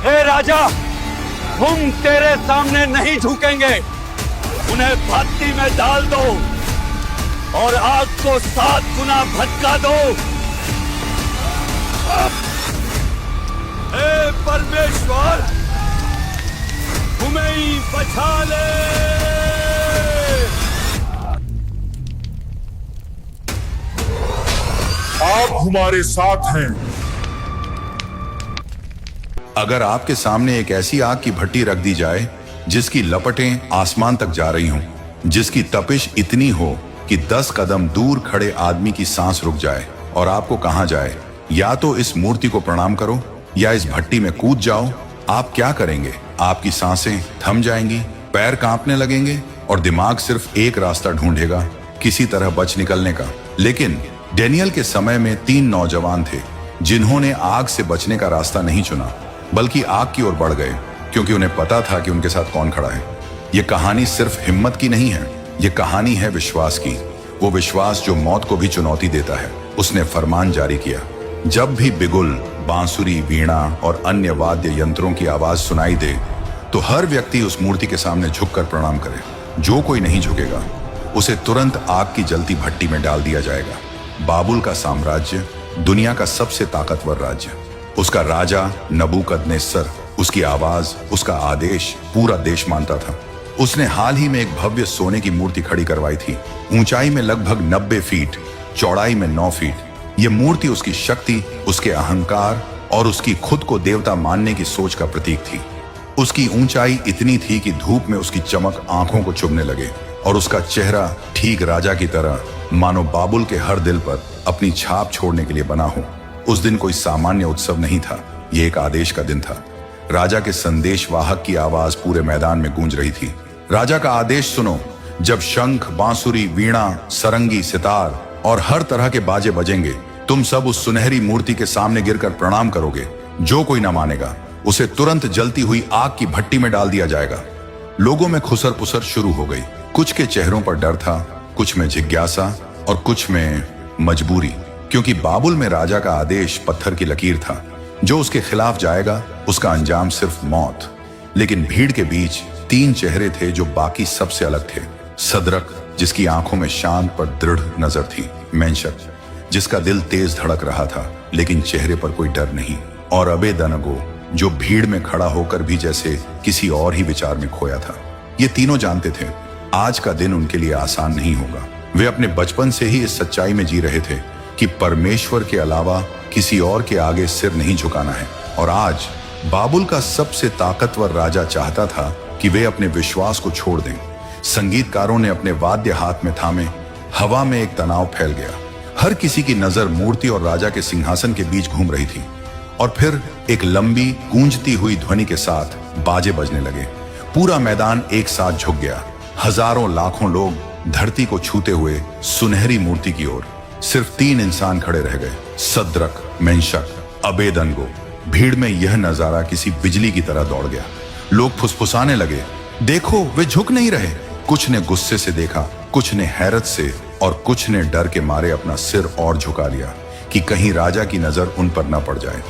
हे राजा, हम तेरे सामने नहीं झुकेंगे। उन्हें भट्टी में डाल दो और आग को 7 गुना भटका दो। हे परमेश्वर, तुम्हें ही बचा ले। आप हमारे साथ हैं। अगर आपके सामने एक ऐसी आग की भट्टी रख दी जाए जिसकी लपटें आसमान तक जा रही हों, जिसकी तपिश इतनी हो कि 10 कदम दूर खड़े आदमी की सांस रुक जाए, और आपको कहा जाए या तो इस मूर्ति को प्रणाम करो या इस भट्टी में कूद जाओ, आप क्या करेंगे? आपकी सांसें थम जाएंगी, पैर कांपने लगेंगे और दिमाग सिर्फ एक रास्ता ढूंढेगा, किसी तरह बच निकलने का। लेकिन डेनियल के समय में 3 नौजवान थे जिन्होंने आग से बचने का रास्ता नहीं चुना, बल्कि आग की ओर बढ़ गए, क्योंकि उन्हें पता था कि उनके साथ कौन खड़ा है। यह कहानी सिर्फ हिम्मत की नहीं है, यह कहानी है विश्वास की। वो विश्वास जो मौत को भी चुनौती देता है। उसने फरमान जारी किया, जब भी बिगुल, बांसुरी, वीणा और अन्य वाद्य यंत्रों की आवाज सुनाई दे तो हर व्यक्ति उस मूर्ति के सामने झुककर प्रणाम करे। जो कोई नहीं झुकेगा उसे तुरंत आग की जलती भट्टी में डाल दिया जाएगा। बाबुल का साम्राज्य दुनिया का सबसे ताकतवर राज्य, उसका राजा नबूकदनेस्सर, उसकी आवाज, उसका आदेश पूरा देश मानता था। उसने हाल ही में एक भव्य सोने की मूर्ति खड़ी करवाई थी, ऊंचाई में लगभग 90 फीट, चौड़ाई में 9 फीट। यह मूर्ति उसकी शक्ति, उसके अहंकार और उसकी खुद को देवता मानने की सोच का प्रतीक थी। उसकी ऊंचाई इतनी थी कि धूप में उसकी चमक आंखों को चुभने लगे, और उसका चेहरा ठीक राजा की तरह, मानो बाबुल के हर दिल पर अपनी छाप छोड़ने के लिए बना हो। उस दिन कोई सामान्य उत्सव नहीं था, यह एक आदेश का दिन था। राजा के संदेशवाहक की आवाज पूरे मैदान में गूंज रही थी। राजा का आदेश सुनो, जब शंख, बांसुरी, वीणा, सरंगी, सितार और हर तरह के बाजे बजेंगे, तुम सब उस सुनहरी मूर्ति के सामने गिरकर प्रणाम करोगे। जो कोई न मानेगा उसे तुरंत जलती हुई आग की भट्टी में डाल दिया जाएगा। लोगों में खुसर पुसर शुरू हो गई। कुछ के चेहरों पर डर था, कुछ में जिज्ञासा और कुछ में मजबूरी, क्योंकि बाबुल में राजा का आदेश पत्थर की लकीर था। जो उसके खिलाफ जाएगा उसका अंजाम सिर्फ मौत। लेकिन भीड़ के बीच 3 चेहरे थे जो बाकी सबसे अलग थे। सदरक, जिसकी आंखों में शांत पर दृढ़ नजर थी। मेंशक, जिसका दिल तेज धड़क रहा था लेकिन चेहरे पर कोई डर नहीं। और अबेदनगो, जो भीड़ में खड़ा होकर भी जैसे किसी और ही विचार में खोया था। ये तीनों जानते थे आज का दिन उनके लिए आसान नहीं होगा। वे अपने बचपन से ही इस सच्चाई में जी रहे थे कि परमेश्वर के अलावा किसी और के आगे सिर नहीं झुकाना है। और आज बाबुल का सबसे ताकतवर राजा चाहता था कि वे अपने विश्वास को छोड़ दें। संगीतकारों ने अपने वाद्य हाथ में थामे। हवा में एक तनाव फैल गया। हर किसी की नजर मूर्ति और राजा के सिंहासन के बीच घूम रही थी। और फिर एक लंबी गूंजती हुई ध्वनि के साथ बाजे बजने लगे। पूरा मैदान एक साथ झुक गया। हजारों लाखों लोग धरती को छूते हुए सुनहरी मूर्ति की ओर। सिर्फ 3 इंसान खड़े रह गए, सदरक, मेंशक, अबेदनगो। भीड़ में यह नजारा किसी बिजली की तरह दौड़ गया। लोग फुसफुसाने लगे, देखो वे झुक नहीं रहे। कुछ ने गुस्से से देखा, कुछ ने हैरत से और कुछ ने डर के मारे अपना सिर और झुका लिया कि कहीं राजा की नजर उन पर न पड़ जाए।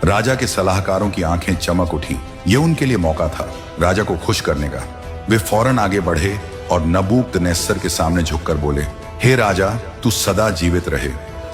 राजा के सलाहकारों की आंखें चमक उठी। यह उनके लिए मौका था राजा को खुश करने का। वे फौरन आगे बढ़े और नबूकदनेस्सर के सामने झुककर बोले, हे राजा, तू सदा जीवित रहे।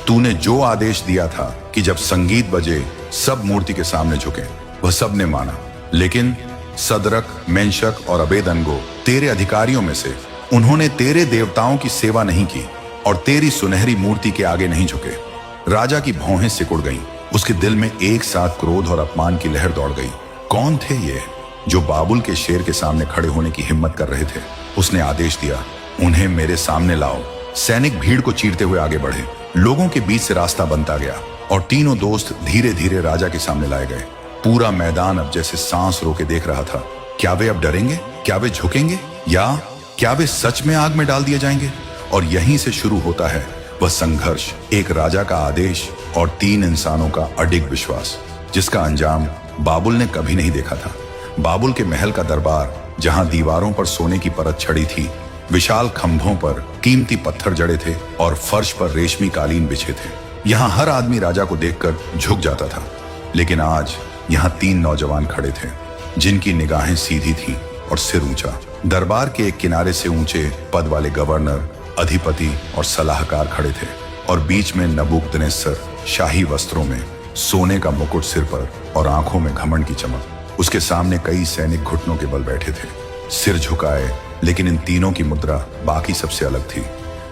तूने जो आदेश दिया था कि जब संगीत बजे सब मूर्ति के सामने झुके, वह सब ने माना। लेकिन सदरक, मेंशक और अबेदनगो तेरे अधिकारियों में से, उन्होंने तेरे देवताओं की सेवा नहीं की और तेरी सुनहरी मूर्ति के आगे नहीं झुके। राजा की भौहें सिकुड़ गईं। उसके दिल में एक साथ क्रोध और अपमान की लहर दौड़ गई। कौन थे ये जो बाबुल के शेर के सामने खड़े होने की हिम्मत कर रहे थे? उसने आदेश दिया, उन्हें मेरे सामने लाओ। सैनिक भीड़ को चीरते हुए आगे बढ़े। लोगों के बीच से रास्ता बनता गया और तीनों दोस्त धीरे धीरे राजा के सामने लाए गए। पूरा मैदान अब जैसे सांस रोके देख रहा था। क्या वे अब डरेंगे? क्या वे झुकेंगे? या क्या वे सच में आग में डाल दिए जाएंगे? और यहीं से शुरू होता है वह संघर्ष, एक राजा का आदेश और 3 इंसानों का अडिग विश्वास, जिसका अंजाम बाबुल ने कभी नहीं देखा था। बाबुल के महल का दरबार, जहां दीवारों पर सोने की परत छड़ी थी, विशाल खंभों पर कीमती पत्थर जड़े थे और फर्श पर रेशमी कालीन बिछे थे। यहाँ हर आदमी राजा को देखकर झुक जाता था। लेकिन आज यहाँ 3 नौजवान खड़े थे जिनकी निगाहें सीधी थीं और सिर ऊंचा। दरबार के एक किनारे से ऊंचे पद वाले गवर्नर, अधिपति और सलाहकार खड़े थे और बीच में नबूकदनेस्सर शाही वस्त्रों में, सोने का मुकुट सिर पर और आंखों में घमंड की चमक। उसके सामने कई सैनिक घुटनों के बल बैठे थे, सिर झुकाए, लेकिन इन तीनों की मुद्रा बाकी सबसे अलग थी।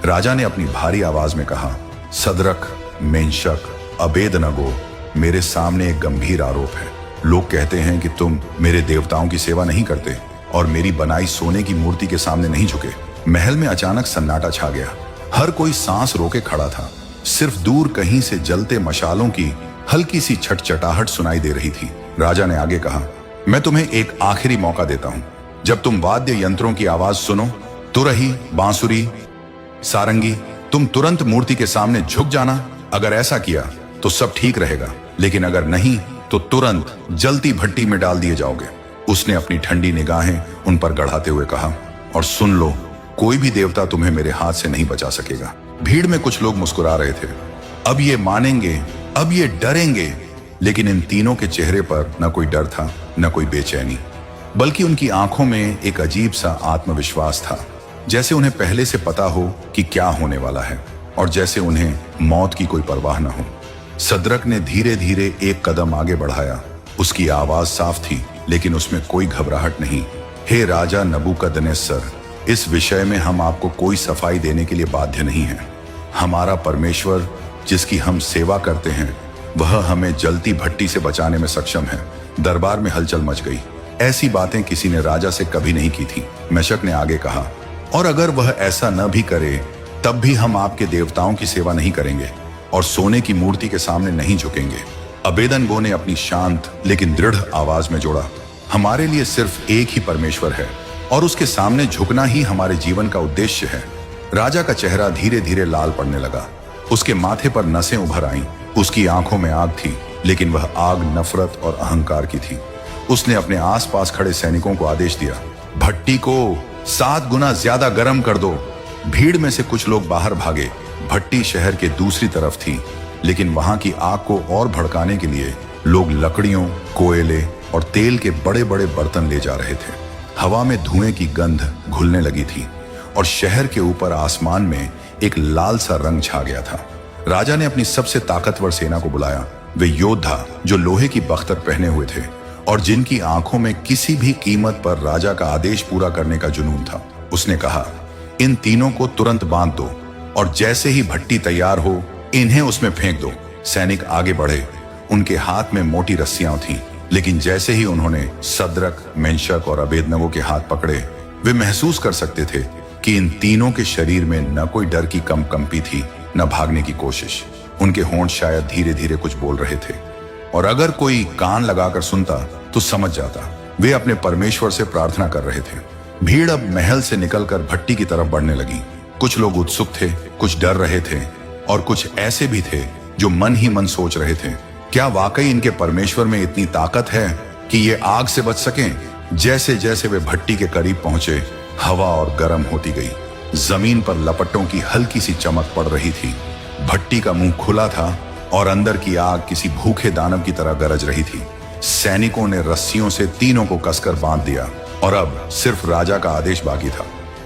राजा ने अपनी भारी आवाज में कहा, सदरक, मेंशक, अबेदनगो, मेरे सामने एक गंभीर आरोप है। लोग कहते हैं कि तुम मेरे देवताओं की सेवा नहीं करते और मेरी बनाई सोने की मूर्ति के सामने नहीं झुके। महल में अचानक सन्नाटा छा गया। हर कोई सांस रोके खड़ा था। सिर्फ दूर कहीं से जलते मशालों की हल्की सी छटछटाहट सुनाई दे रही थी। राजा ने आगे कहा, मैं तुम्हें एक आखिरी मौका देता हूं। जब तुम वाद्य यंत्रों की आवाज सुनो, तुरही, बांसुरी, सारंगी, तुम तुरंत मूर्ति के सामने झुक जाना। अगर ऐसा किया तो सब ठीक रहेगा, लेकिन अगर नहीं तो तुरंत जलती भट्टी में डाल दिए जाओगे। उसने अपनी ठंडी निगाहें उन पर गढ़ाते हुए कहा, और सुन लो, कोई भी देवता तुम्हें मेरे हाथ से नहीं बचा सकेगा। भीड़ में कुछ लोग मुस्कुरा रहे थे। अब ये मानेंगे, अब ये डरेंगे। लेकिन इन तीनों के चेहरे पर न कोई डर था, न कोई बेचैनी, बल्कि उनकी आंखों में एक अजीब सा आत्मविश्वास था, जैसे उन्हें पहले से पता हो कि क्या होने वाला है और जैसे उन्हें मौत की कोई परवाह न हो। सदरक ने धीरे धीरे एक कदम आगे बढ़ाया। उसकी आवाज साफ थी, लेकिन उसमें कोई घबराहट नहीं। हे राजा नबूकदनेस्सर, इस विषय में हम आपको कोई सफाई देने के लिए बाध्य नहीं है। हमारा परमेश्वर, जिसकी हम सेवा करते हैं, वह हमें जलती भट्टी से बचाने में सक्षम है। दरबार में हलचल मच गई। ऐसी बातें किसी ने राजा से कभी नहीं की थी। मेशक ने आगे कहा, और अगर वह ऐसा न भी करे तब भी हम आपके देवताओं की सेवा नहीं करेंगे और सोने की मूर्ति के सामने नहीं झुकेंगे। अबेदनगो ने अपनी शांत लेकिन दृढ़ आवाज में जोड़ा, हमारे लिए सिर्फ एक ही परमेश्वर है और उसके सामने झुकना ही हमारे जीवन का उद्देश्य है। राजा का चेहरा धीरे धीरे लाल पड़ने लगा। उसके माथे पर नसें उभर आईं। उसकी आंखों में आग थी, लेकिन वह आग नफरत और अहंकार की थी। उसने अपने आसपास खड़े सैनिकों को आदेश दिया, भट्टी को 7 गुना ज्यादा गर्म कर दो। भीड़ में से कुछ लोग बाहर भागे। भट्टी शहर के दूसरी तरफ थी, लेकिन वहां की आग को और भड़काने के लिए लोग लकड़ियों, कोयले और तेल के बड़े बड़े बर्तन ले जा रहे थे। हवा में धुएं की गंध घुलने लगी थी और शहर के ऊपर आसमान में एक लाल सा रंग छा गया था। राजा ने अपनी सबसे ताकतवर सेना को बुलाया। वे योद्धा जो लोहे की बख्तर पहने हुए थे और जिनकी आंखों में किसी भी कीमत पर राजा का आदेश पूरा करने का जुनून था। उसने कहा, इन तीनों को तुरंत बांध दो और जैसे ही भट्टी तैयार हो इन्हें उसमें फेंक दो। सैनिक आगे बढ़े। उनके हाथ में मोटी रस्सियां थीं, लेकिन जैसे ही उन्होंने सदरक, मेंशक और अबेदनगो के हाथ पकड़े, वे महसूस कर सकते थे कि इन तीनों के शरीर में न कोई डर की कंपी थी, न भागने की कोशिश। उनके होंठ शायद धीरे धीरे कुछ बोल रहे थे, और अगर कोई कान लगाकर सुनता तो समझ जाता वे अपने परमेश्वर से प्रार्थना कर रहे थे। भीड़ अब महल से निकलकर भट्टी की तरफ बढ़ने लगी। कुछ लोग उत्सुक थे, कुछ डर रहे थे और कुछ ऐसे भी थे जो मन ही मन सोच रहे थे, क्या वाकई इनके परमेश्वर में इतनी ताकत है कि ये आग से बच सकें? जैसे जैसे वे भट्टी के करीब पहुंचे, हवा और गर्म होती गई। जमीन पर लपटों की हल्की सी चमक पड़ रही थी। भट्टी का मुंह खुला था और अंदर की आग किसी भूखे दानव की तरह गरज रही थी। सैनिकों ने रस्सियों से तीनों को कसकर बांध दिया और अब सिर्फ राजा का आदेश बाकी था।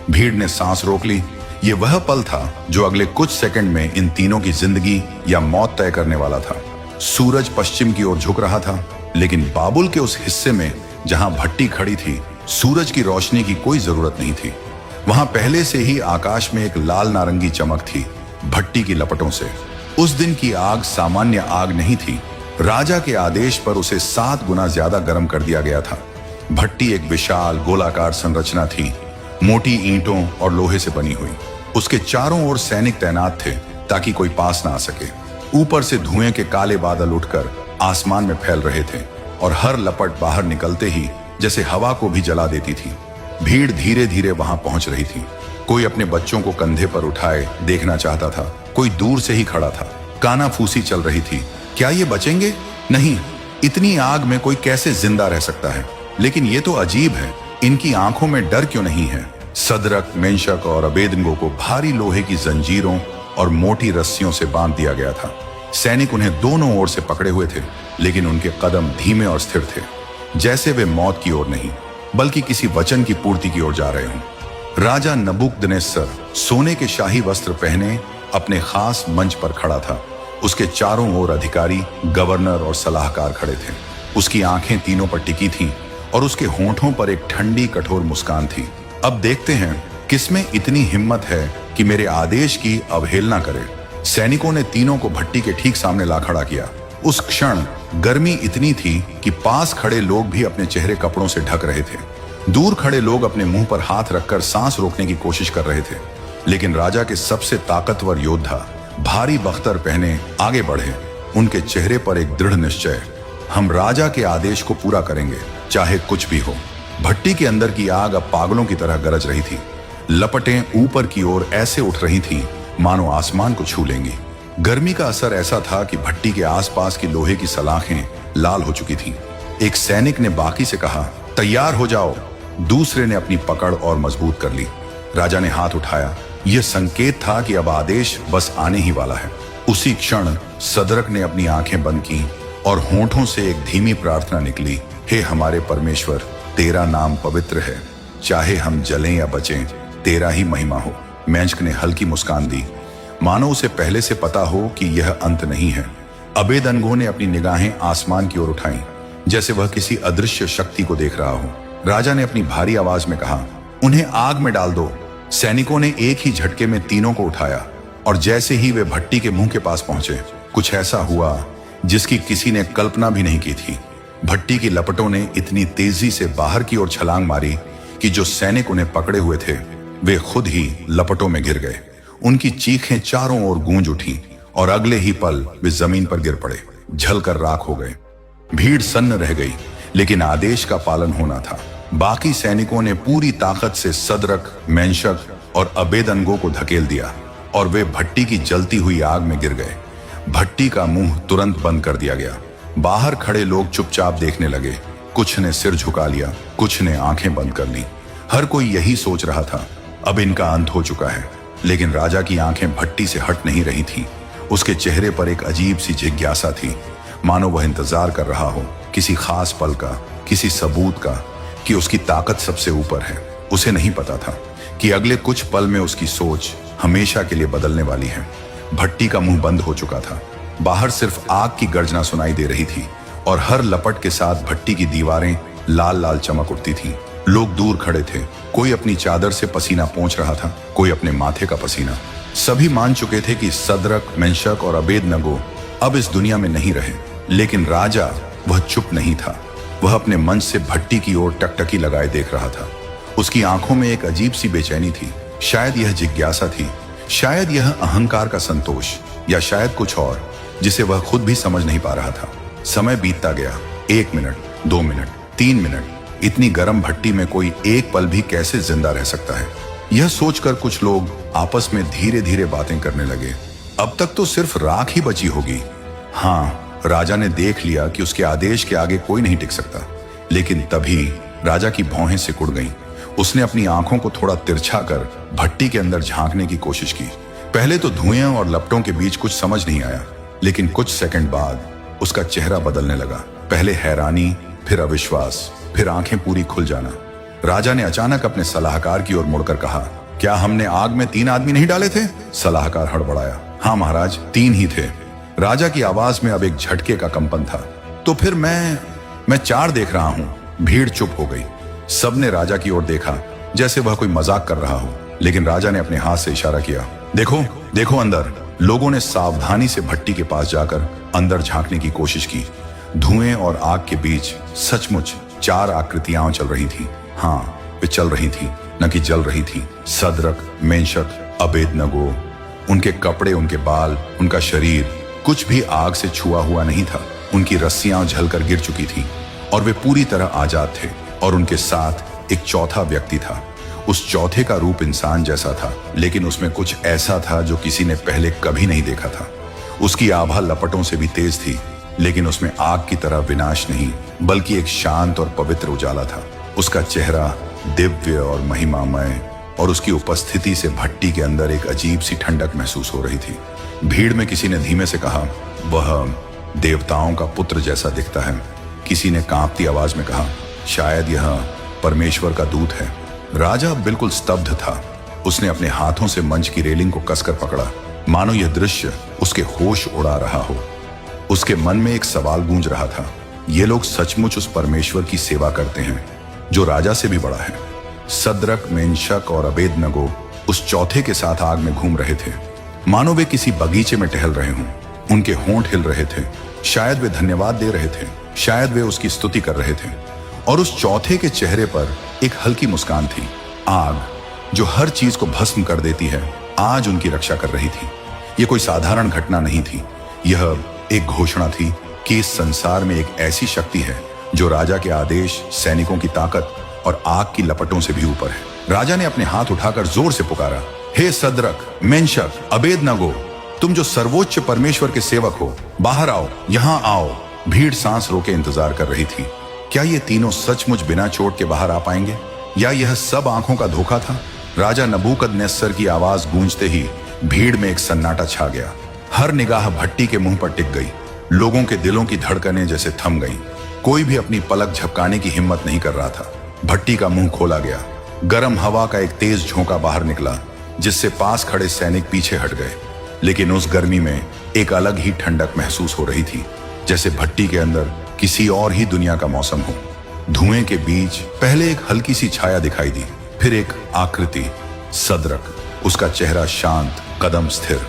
भीड़ ने सांस रोक ली। ये वह पल था जो अगले कुछ सेकंड में इन तीनों की जिंदगी या मौत तय करने वाला था। सूरज पश्चिम की ओर झुक रहा था, लेकिन बाबुल के उस हिस्से में जहां भट्टी खड़ी थी, सूरज की रोशनी की कोई जरूरत नहीं थी। वहां पहले से ही आकाश में एक लाल नारंगी चमक थी भट्टी की लपटों से। उस दिन की आग सामान्य आग नहीं थी। राजा के आदेश पर उसे 7 गुना ज्यादा गर्म कर दिया गया था। भट्टी एक विशाल गोलाकार संरचना थी, मोटी ईंटों और लोहे से बनी हुई। उसके चारों ओर सैनिक तैनात थे ताकि कोई पास ना आ सके। ऊपर से धुएं के काले बादल उठकर आसमान में फैल रहे थे और हर लपट बाहर निकलते ही जैसे हवा को भी जला देती थी। भीड़ धीरे धीरे वहां पहुंच रही थी। कोई अपने बच्चों को कंधे पर उठाए देखना चाहता था, कोई दूर से ही खड़ा था। कानाफूसी चल रही थी, क्या ये बचेंगे? नहीं, इतनी आग में कोई कैसे जिंदा रह सकता है? लेकिन ये तो अजीब है, इनकी आंखों में डर क्यों नहीं है? सदरक, मेंशक और अबेदनगो को भारी लोहे की जंजीरों और मोटी रस्सियों से बांध दिया गया था। सैनिक उन्हें दोनों ओर से पकड़े हुए थे, लेकिन उनके कदम धीमे और स्थिर थे, जैसे वे मौत की ओर नहीं बल्कि किसी वचन की पूर्ति की ओर जा रहे हों। राजा नबूकदनेस्सर सोने के शाही वस्त्र पहने अपने खास मंच पर खड़ा था। उसके चारों ओर अधिकारी, गवर्नर और सलाहकार खड़े थे। उसकी आंखें तीनों पर टिकी थीं और उसके होंठों पर एक ठंडी कठोर मुस्कान थी। अब देखते हैं किसमें इतनी हिम्मत है कि मेरे आदेश की अवहेलना करे। सैनिकों ने तीनों को भट्टी के ठीक सामने ला खड़ा किया। उस क्षण गर्मी इतनी थी कि पास खड़े लोग भी अपने चेहरे कपड़ों से ढक रहे थे। दूर खड़े लोग अपने मुंह पर हाथ रखकर सांस रोकने की कोशिश कर रहे थे, लेकिन राजा के सबसे ताकतवर योद्धा भारी बख्तर पहने आगे बढ़े। उनके चेहरे पर एक दृढ़ निश्चय, हम राजा के आदेश को पूरा करेंगे, चाहे कुछ भी हो। भट्टी के अंदर की आग अब पागलों की तरह गरज रही थी। लपटें ऊपर की ओर ऐसे उठ रही थीं मानो आसमान को छू लेंगी। गर्मी का असर ऐसा था कि भट्टी के आसपास की लोहे की सलाखें लाल हो चुकी थीं। एक सैनिक ने बाकी से कहा, तैयार हो जाओ। दूसरे ने अपनी पकड़ और मजबूत कर ली। राजा ने हाथ उठाया। यह संकेत था कि अब आदेश बस आने ही वाला है। उसी क्षण सदरक ने अपनी आंखें बंद की और होंठों से एक धीमी प्रार्थना निकली, हे हमारे परमेश्वर, तेरा नाम पवित्र है, चाहे हम जलें या बचें, तेरा ही महिमा हो। मेंशक ने हल्की मुस्कान दी, मानो उसे पहले से पता हो कि यह अंत नहीं है। अबेदनगो ने अपनी निगाहें आसमान की ओर उठाई, जैसे वह किसी अदृश्य शक्ति को देख रहा हो। राजा ने अपनी भारी आवाज में कहा, उन्हें आग में डाल दो। सैनिकों ने एक ही झटके में तीनों को उठाया और जैसे ही वे भट्टी के मुंह के पास पहुंचे, कुछ ऐसा हुआ जिसकी किसी ने कल्पना भी नहीं की थी। भट्टी की लपटों ने इतनी तेजी से बाहर की ओर छलांग मारी कि जो सैनिक उन्हें पकड़े हुए थे वे खुद ही लपटों में गिर गए। उनकी चीखें चारों ओर गूंज उठी और अगले ही पल वे जमीन पर गिर पड़े, झलकर राख हो गए। भीड़ सन्न रह गई, लेकिन आदेश का पालन होना था। बाकी सैनिकों ने पूरी ताकत से सदरक, मेंशक और अबेदनगो को धकेल दिया और वे भट्टी की जलती हुई आग में गिर गए। भट्टी का मुंह तुरंत बंद कर दिया गया। बाहर खड़े लोग चुपचाप देखने लगे। कुछ ने सिर झुका लिया, कुछ ने आंखें बंद कर ली। हर कोई यही सोच रहा था, अब इनका अंत हो चुका है। लेकिन राजा की आंखें भट्टी से हट नहीं रही थीं। उसके चेहरे पर एक अजीब सी जिज्ञासा थी, मानो वह इंतजार कर रहा हो किसी खास पल का, किसी सबूत का कि उसकी ताकत सबसे ऊपर है। उसे नहीं पता था कि अगले कुछ पल में उसकी सोच हमेशा के लिए बदलने वाली है। भट्टी का मुंह बंद हो चुका था। बाहर सिर्फ आग की गर्जना सुनाई दे रही थी और हर लपट के साथ भट्टी की दीवारें लाल लाल चमक उठती थीं। लोग दूर खड़े थे, कोई अपनी चादर से पसीना पोंछ रहा था, कोई अपने माथे का पसीना। सभी मान चुके थे कि सदरक, मेंशक और अबेदनगो अब इस दुनिया में नहीं रहे, लेकिन राजा वह चुप नहीं था। वह अपने मंच से भट्टी की ओर टकटकी लगाए देख रहा था। उसकी आंखों में एक अजीब सी बेचैनी थी। शायद यह जिज्ञासा थी, शायद यह अहंकार का संतोष, या शायद कुछ और जिसे वह खुद भी समझ नहीं पा रहा था। समय बीतता गया। 1 मिनट, 2 मिनट, 3 मिनट। इतनी गर्म भट्टी में कोई एक पल भी कैसे जिंदा रह सकता है? यह सोचकर कुछ लोग आपस में धीरे धीरे बातें करने लगे। अब तक तो सिर्फ राख ही बची होगी। हाँ, राजा ने देख लिया कि उसके आदेश के आगे कोई नहीं टिक सकता। लेकिन तभी राजा की भौहें सिकुड़ गईं। उसने अपनी आंखों को थोड़ा तिरछा कर भट्टी के अंदर झांकने की कोशिश की। पहले तो धुएं और लपटों के बीच कुछ समझ नहीं आया, लेकिन कुछ सेकंड बाद उसका चेहरा बदलने लगा। पहले हैरानी, फिर अविश्वास, फिर आंखें पूरी खुल जाना। राजा ने अचानक अपने सलाहकार की ओर मुड़कर कहा, क्या हमने आग में 3 आदमी नहीं डाले थे? सलाहकार हड़बड़ाया, हाँ महाराज, 3 ही थे। राजा की आवाज में अब एक झटके का कंपन था। तो फिर मैं 4 देख रहा हूं। भीड़ चुप हो गई। सबने राजा की ओर देखा जैसे वह कोई मजाक कर रहा हो, लेकिन राजा ने अपने हाथ से इशारा किया, देखो देखो अंदर। लोगों ने सावधानी से भट्टी के पास जाकर अंदर झांकने की कोशिश की। धुएं और आग के बीच सचमुच 4 आकृतियां चल रही थी। हाँ, वे चल रही थी, न कि जल रही थी। सदरक, मेंशक, अबेदनगो। उनके कपड़े, उनके बाल, उनका शरीर कुछ भी आग से छुआ हुआ नहीं था। उनकी रस्सियां झलकर गिर चुकी थी और वे पूरी तरह आजाद थे। और उनके साथ एक चौथा व्यक्ति था। उस चौथे का रूप इंसान जैसा था, लेकिन उसमें कुछ ऐसा था जो किसी ने पहले कभी नहीं देखा था। उसकी आभा लपटों से भी तेज थी, लेकिन उसमें आग की तरह विनाश नहीं, बल्कि एक शांत और पवित्र उजाला था। उसका चेहरा दिव्य और महिमामय, और उसकी उपस्थिति से भट्टी के अंदर एक अजीब सी ठंडक महसूस हो रही थी। भीड़ में किसी ने धीमे से कहा, वह देवताओं का पुत्र जैसा दिखता है। किसी ने कांपती आवाज में कहा, शायद यह परमेश्वर का दूत है। राजा बिल्कुल स्तब्ध था। उसने अपने हाथों से मंच की रेलिंग को कसकर पकड़ा, मानो यह दृश्य उसके होश उड़ा रहा हो। उसके मन में एक सवाल गूंज रहा था, ये लोग सचमुच उस परमेश्वर की सेवा करते हैं जो राजा से भी बड़ा है? सद्रक, मेंशक और अबेदनगो उस चौथे के साथ आग में घूम रहे थे, मानो वे किसी बगीचे में टहल रहे हों। उनके होंठ हिल रहे थे, शायद वे धन्यवाद दे रहे थे, शायद वे उसकी स्तुति कर रहे थे। और उस चौथे के चेहरे पर एक हल्की मुस्कान थी। आग जो हर चीज को भस्म कर देती है, आज उनकी रक्षा कर रही थी। यह कोई साधारण घटना नहीं थी, यह एक घोषणा थी कि इस संसार में एक ऐसी शक्ति है जो राजा के आदेश, सैनिकों की ताकत और आग की लपटों से भी ऊपर है। राजा ने अपने हाथ उठाकर जोर से पुकारा, हे सद्रक, मेंशक, अबेदनगो, तुम जो सर्वोच्च परमेश्वर के सेवक हो, बाहर आओ, यहां आओ। भीड़ सांस रोके इंतजार कर रही थी। क्या ये तीनों सचमुच बिना चोट के बाहर आ पाएंगे, या यह सब आंखों का धोखा था? राजा नबूकदनेस्सर की आवाज गूंजते ही भीड़ में एक सन्नाटा छा गया। हर निगाह भट्टी के मुंह पर टिक गई। लोगों के दिलों की धड़कनें जैसे थम गईं। कोई भी अपनी पलक झपकाने की हिम्मत नहीं कर रहा था। भट्टी का मुंह खोला गया। गर्म हवा का एक तेज झोंका बाहर निकला, जिससे पास खड़े सैनिक पीछे हट गए। लेकिन उस गर्मी में एक अलग ही ठंडक महसूस हो रही थी, जैसे भट्टी के अंदर किसी और ही दुनिया का मौसम हो। धुएं के बीच पहले एक हल्की सी छाया दिखाई दी, फिर एक आकृति, सद्रक। उसका चेहरा शांत, कदम स्थिर।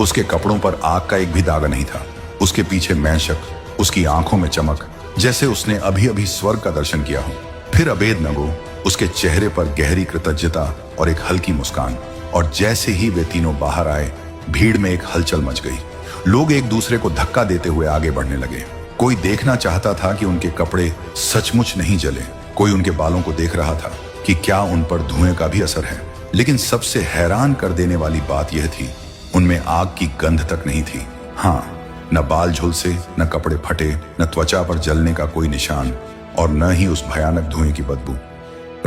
उसके कपड़ों पर आग का एक भी दाग नहीं था। उसके पीछे मेंशक, उसकी आंखों में चमक, जैसे उसने अभी अभी स्वर्ग का दर्शन किया हो। फिर अबेदनगो, उसके चेहरे पर गहरी कृतज्ञता और एक हल्की मुस्कान। और जैसे ही वे तीनों बाहर आए, भीड़ में एक हलचल मच गई। लोग एक दूसरे को धक्का देते हुए आगे बढ़ने लगे। कोई देखना चाहता था कि उनके कपड़े सचमुच नहीं जले। कोई उनके बालों को देख रहा था कि क्या उन पर धुएं का भी असर है। लेकिन सबसे हैरान कर देने वाली बात यह थी, उनमें आग की गंध तक नहीं थी। हाँ, न बाल झुलसे, न कपड़े फटे, न त्वचा पर जलने का कोई निशान, और न ही उस भयानक धुएं की बदबू।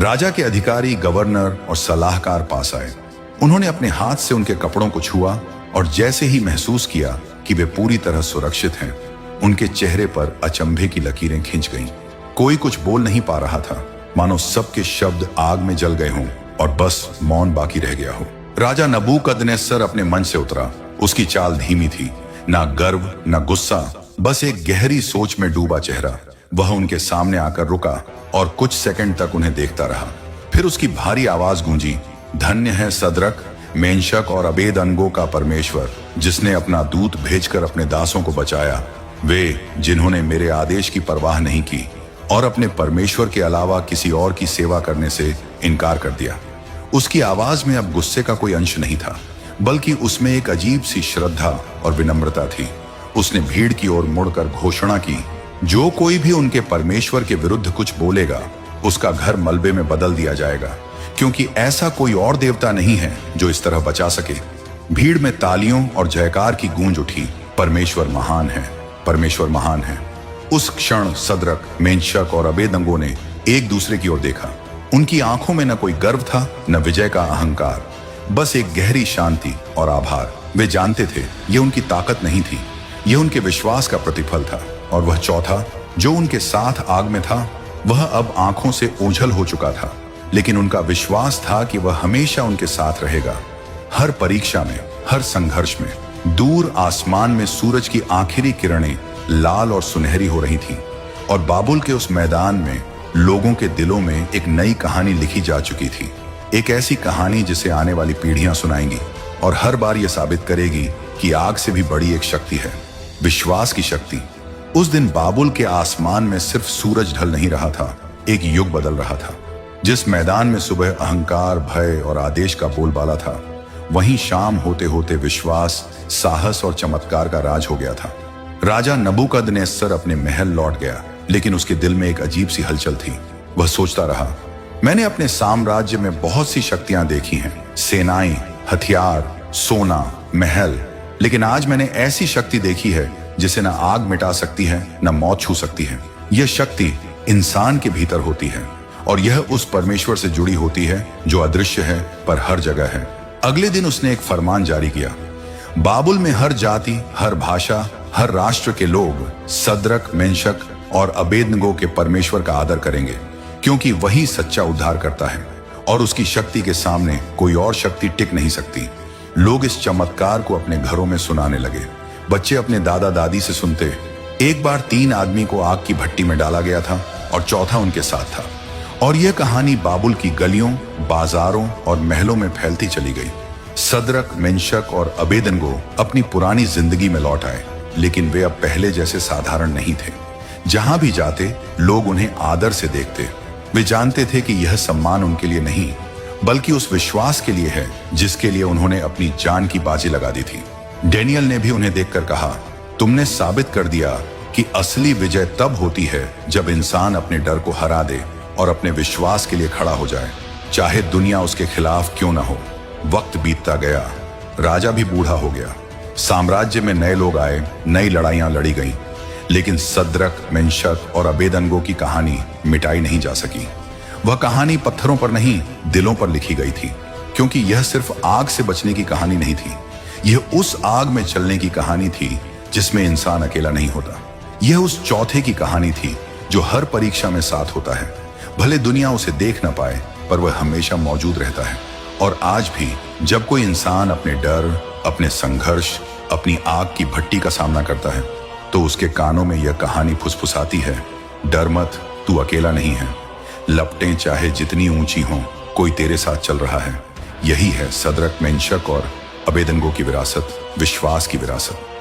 राजा के अधिकारी, गवर्नर और सलाहकार पास आए। उन्होंने अपने हाथ से उनके कपड़ों को छुआ, और जैसे ही महसूस किया कि वे पूरी तरह सुरक्षित हैं, उनके चेहरे पर अचंभे की लकीरें खिंच गईं। कोई कुछ बोल नहीं पा रहा था, मानो सबके शब्द आग में जल गए हों और बस मौन बाकी रह गया हो। राजा नबूकदनेस्सर अपने मंच से उतरा। उसकी चाल धीमी थी, ना गर्व न गुस्सा, बस एक गहरी सोच में डूबा चेहरा। वह उनके सामने आकर रुका और कुछ सेकंड तक उन्हें देखता रहा। फिर उसकी भारी आवाज गूंजी, धन्य है सद्रक, मेंशक और अबेदनगो का परमेश्वर, जिसने अपना दूत भेजकर अपने दासों को बचाया। वे जिन्होंने मेरे आदेश की परवाह नहीं की और अपने परमेश्वर के अलावा किसी और की सेवा करने से इनकार कर दिया। उसकी आवाज में अब गुस्से का कोई अंश नहीं था, बल्कि उसमें एक अजीब सी श्रद्धा और विनम्रता थी। उसने भीड़ की ओर मुड़कर घोषणा की, जो कोई भी उनके परमेश्वर के विरुद्ध कुछ बोलेगा, उसका घर मलबे में बदल दिया जाएगा, क्योंकि ऐसा कोई और देवता नहीं है जो इस तरह बचा सके। भीड़ में तालियों और जयकार की गूंज उठी। परमेश्वर महान है, परमेश्वर महान है। उस क्षण सद्रक, मेंशक और अबेदनगो ने एक दूसरे की ओर देखा। उनकी आंखों में न कोई गर्व था, न विजय का अहंकार, बस एक गहरी शांति और आभार। वे जानते थे यह उनकी ताकत नहीं थी, यह उनके विश्वास का प्रतिफल था। और वह चौथा जो उनके साथ आग में था, वह अब आंखों से ओझल हो चुका था, लेकिन उनका विश्वास था कि वह हमेशा उनके साथ रहेगा। हर परीक्षा में, हर संघर्ष में। दूर आसमान में सूरज की आखिरी किरणें लाल और सुनहरी हो रही थीं, और बाबुल के उस मैदान में लोगों के दिलों में एक नई कहानी लिखी जा चुकी थी। एक ऐसी कहानी जिसे आने वाली पीढ़ियां सुनाएंगी और हर बार यह साबित करेगी कि आग से भी बड़ी एक शक्ति है, विश्वास की शक्ति। उस दिन बाबुल के आसमान में सिर्फ सूरज ढल नहीं रहा था, एक युग बदल रहा था। जिस मैदान में सुबह अहंकार, भय और आदेश का बोलबाला था, वहीं शाम होते होते विश्वास, साहस और चमत्कार का राज हो गया था। राजा नबूकदनेस्सर अपने महल लौट गया, लेकिन उसके दिल में एक अजीब सी हलचल थी। वह सोचता रहा, मैंने अपने साम्राज्य में बहुत सी शक्तियां देखी हैं, सेनाएं, हथियार, सोना, महल, लेकिन आज मैंने ऐसी शक्ति देखी है जिसे न आग मिटा सकती है, न मौत छू सकती है। यह शक्ति इंसान के भीतर होती है, और यह उस परमेश्वर से जुड़ी होती है जो अदृश्य है पर हर जगह है। अगले दिन उसने एक फरमान जारी किया, बाबुल में हर जाति, हर भाषा, हर राष्ट्र के लोग सद्रक, मेंशक और अबेदनगो के परमेश्वर का आदर करेंगे, क्योंकि वही सच्चा उद्धार करता है और उसकी शक्ति के सामने कोई और शक्ति टिक नहीं सकती। लोग इस चमत्कार को अपने घरों में सुनाने लगे। बच्चे अपने दादा दादी से सुनते, एक बार 3 आदमी को आग की भट्टी में डाला गया था और चौथा उनके साथ था। और यह कहानी बाबुल की गलियों, बाजारों और महलों में फैलती चली गई। सद्रक, मेंशक और अबेदनगो अपनी पुरानी जिंदगी में लौट आए, लेकिन वे अब पहले जैसे साधारण नहीं थे। जहां भी जाते लोग उन्हें आदर से देखते। वे जानते थे कि यह सम्मान उनके लिए नहीं बल्कि उस विश्वास के लिए है जिसके लिए उन्होंने अपनी जान की बाजी लगा दी थी। डेनियल ने भी उन्हें देखकर कहा, तुमने साबित कर दिया कि असली विजय तब होती है जब इंसान अपने डर को हरा दे और अपने विश्वास के लिए खड़ा हो जाए, चाहे दुनिया उसके खिलाफ क्यों ना हो। वक्त बीतता गया, राजा भी बूढ़ा हो गया, साम्राज्य में नए लोग आए, नई लड़ाइयां लड़ी गईं, लेकिन सद्रक, मेंशक और अबेदनगो की कहानी मिटाई नहीं जा सकी। वह कहानी पत्थरों पर नहीं, दिलों पर लिखी गई थी, क्योंकि यह सिर्फ आग से बचने की कहानी नहीं थी, यह उस आग में चलने की कहानी थी जिसमें इंसान अकेला नहीं होता। यह उस चौथे की कहानी थी जो हर परीक्षा में साथ होता है। भले दुनिया उसे देख ना पाए, पर वह हमेशा मौजूद रहता है। और आज भी जब कोई इंसान अपने डर, अपने संघर्ष, अपनी आग की भट्टी का सामना करता है, तो उसके कानों में यह कहानी फुसफुसाती है, डर मत, तू अकेला नहीं है। लपटें चाहे जितनी ऊंची हों, कोई तेरे साथ चल रहा है। यही है सद्रक, मेंशक और अबेदनगो की विरासत, विश्वास की विरासत।